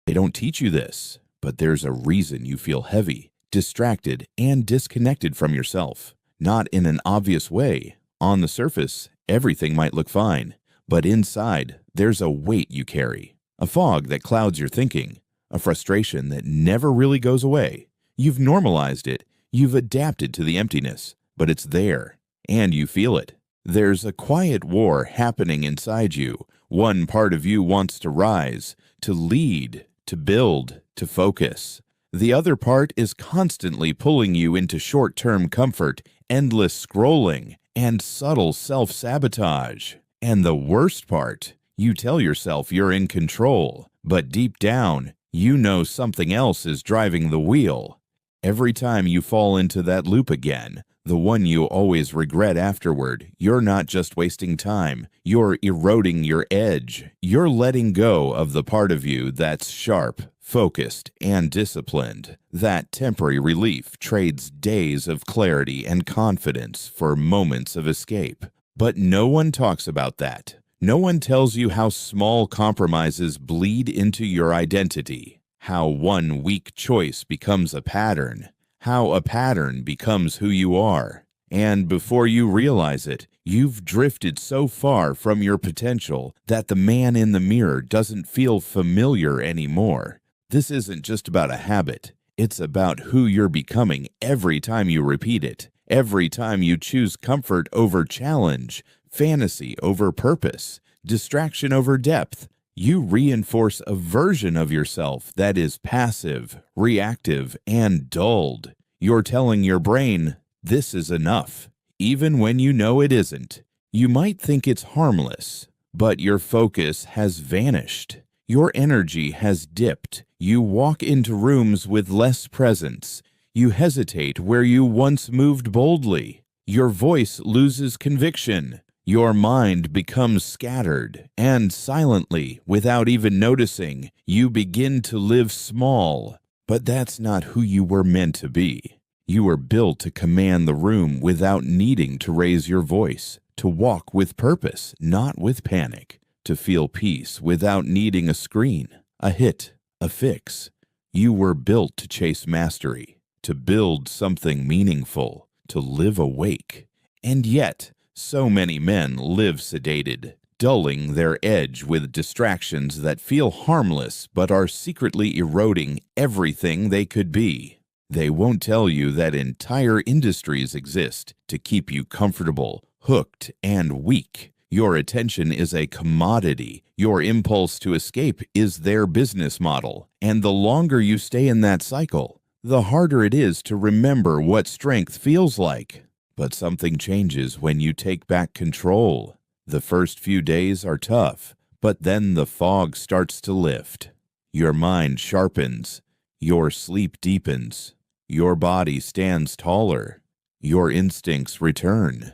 They don't teach you this, but there's a reason you feel heavy, distracted, and disconnected from yourself. Not in an obvious way. On the surface, everything might look fine, but inside, there's a weight you carry, a fog that clouds your thinking, a frustration that never really goes away. You've normalized it, you've adapted to the emptiness, but it's there, and you feel it. There's a quiet war happening inside you. One part of you wants to rise, to lead, to build, to focus. The other part is constantly pulling you into short-term comfort, endless scrolling, and subtle self-sabotage. And the worst part, you tell yourself you're in control, but deep down, you know something else is driving the wheel. Every time you fall into that loop again, the one you always regret afterward, you're not just wasting time, you're eroding your edge. You're letting go of the part of you that's sharp, focused, and disciplined. That temporary relief trades days of clarity and confidence for moments of escape. But no one talks about that. No one tells you how small compromises bleed into your identity, how one weak choice becomes a pattern, how a pattern becomes who you are. And before you realize it, you've drifted so far from your potential that the man in the mirror doesn't feel familiar anymore. This isn't just about a habit. It's about who you're becoming every time you repeat it, every time you choose comfort over challenge, fantasy over purpose, distraction over depth. You reinforce a version of yourself that is passive, reactive, and dulled. You're telling your brain, this is enough, even when you know it isn't. You might think it's harmless, but your focus has vanished. Your energy has dipped. You walk into rooms with less presence. You hesitate where you once moved boldly. Your voice loses conviction. Your mind becomes scattered, and silently, without even noticing, you begin to live small. But that's not who you were meant to be. You were built to command the room without needing to raise your voice, to walk with purpose, not with panic, to feel peace without needing a screen, a hit, a fix. You were built to chase mastery, to build something meaningful, to live awake. And yet, so many men live sedated, dulling their edge with distractions that feel harmless but are secretly eroding everything they could be. They won't tell you that entire industries exist to keep you comfortable, hooked, and weak. Your attention is a commodity. Your impulse to escape is their business model. And the longer you stay in that cycle, the harder it is to remember what strength feels like. But something changes when you take back control. The first few days are tough, but then the fog starts to lift. Your mind sharpens. Your sleep deepens. Your body stands taller. Your instincts return.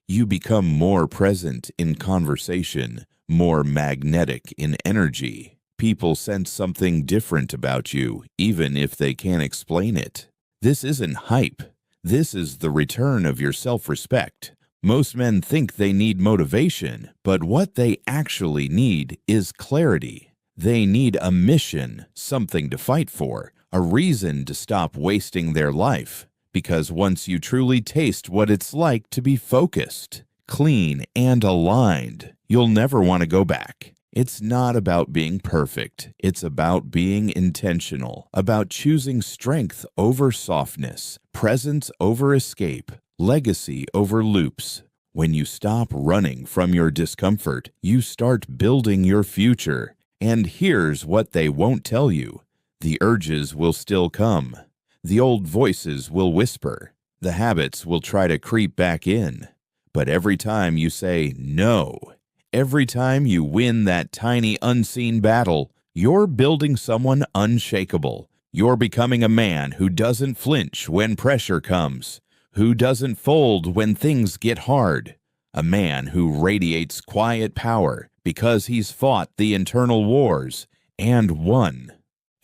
You become more present in conversation, more magnetic in energy. People sense something different about you, even if they can't explain it. This isn't hype. This is the return of your self-respect. Most men think they need motivation, but what they actually need is clarity. They need a mission, something to fight for, a reason to stop wasting their life. Because once you truly taste what it's like to be focused, clean, and aligned, you'll never want to go back. It's not about being perfect. It's about being intentional, about choosing strength over softness, presence over escape, legacy over loops. When you stop running from your discomfort, you start building your future. And here's what they won't tell you. The urges will still come. The old voices will whisper. The habits will try to creep back in. But every time you say no, every time you win that tiny unseen battle, you're building someone unshakable. You're becoming a man who doesn't flinch when pressure comes, who doesn't fold when things get hard, a man who radiates quiet power because he's fought the internal wars and won.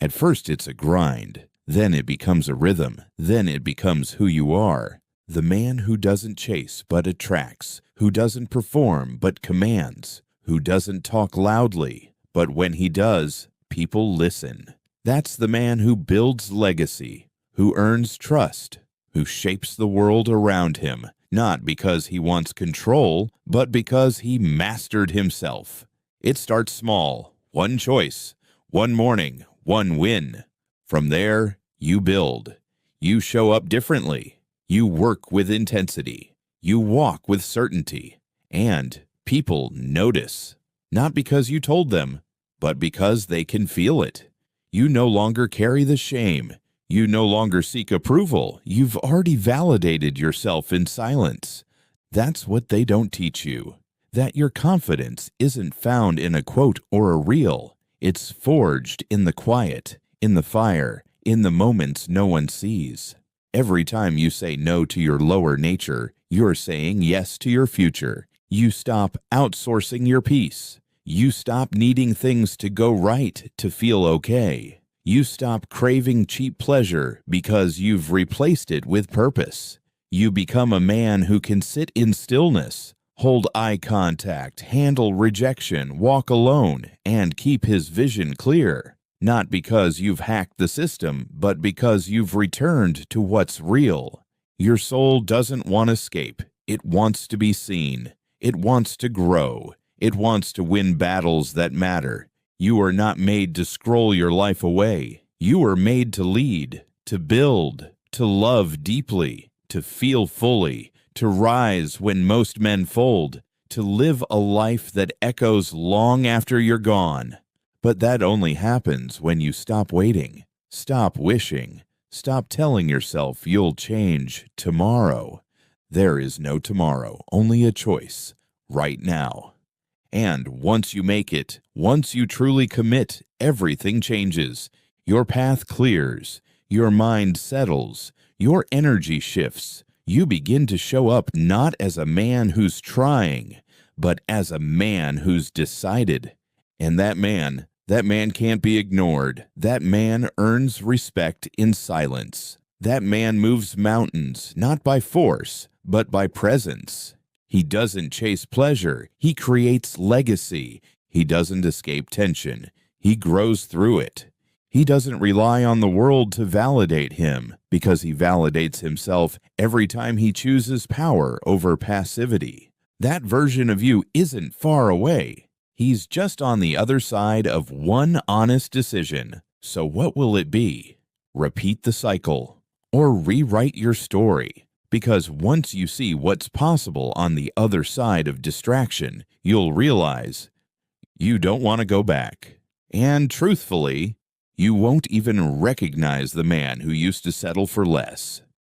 At first it's a grind, then it becomes a rhythm, then it becomes who you are. The man who doesn't chase but attracts, who doesn't perform but commands, who doesn't talk loudly, but when he does, people listen. That's the man who builds legacy, who earns trust, who shapes the world around him, not because he wants control, but because he mastered himself. It starts small, one choice, one morning, one win. From there, you build. You show up differently. You work with intensity. You walk with certainty. And people notice, not because you told them, but because they can feel it. You no longer carry the shame. You no longer seek approval. You've already validated yourself in silence. That's what they don't teach you. That your confidence isn't found in a quote or a reel. It's forged in the quiet, in the fire, in the moments no one sees. Every time you say no to your lower nature, you're saying yes to your future. You stop outsourcing your peace. You stop needing things to go right to feel okay. You stop craving cheap pleasure because you've replaced it with purpose. You become a man who can sit in stillness, hold eye contact, handle rejection, walk alone, and keep his vision clear. Not because you've hacked the system, but because you've returned to what's real. Your soul doesn't want escape. It wants to be seen. It wants to grow. It wants to win battles that matter. You are not made to scroll your life away. You are made to lead, to build, to love deeply, to feel fully, to rise when most men fold, to live a life that echoes long after you're gone. But that only happens when you stop waiting, stop wishing, stop telling yourself you'll change tomorrow. There is no tomorrow, only a choice, right now. And once you make it, once you truly commit, everything changes. Your path clears, your mind settles, your energy shifts. You begin to show up not as a man who's trying, but as a man who's decided. And that man can't be ignored. That man earns respect in silence. That man moves mountains, not by force, but by presence. He doesn't chase pleasure. He creates legacy. He doesn't escape tension. He grows through it. He doesn't rely on the world to validate him, because he validates himself every time he chooses power over passivity. That version of you isn't far away. He's just on the other side of one honest decision. So what will it be? Repeat the cycle, or rewrite your story. Because once you see what's possible on the other side of distraction, you'll realize you don't want to go back. And truthfully, you won't even recognize the man who used to settle for less.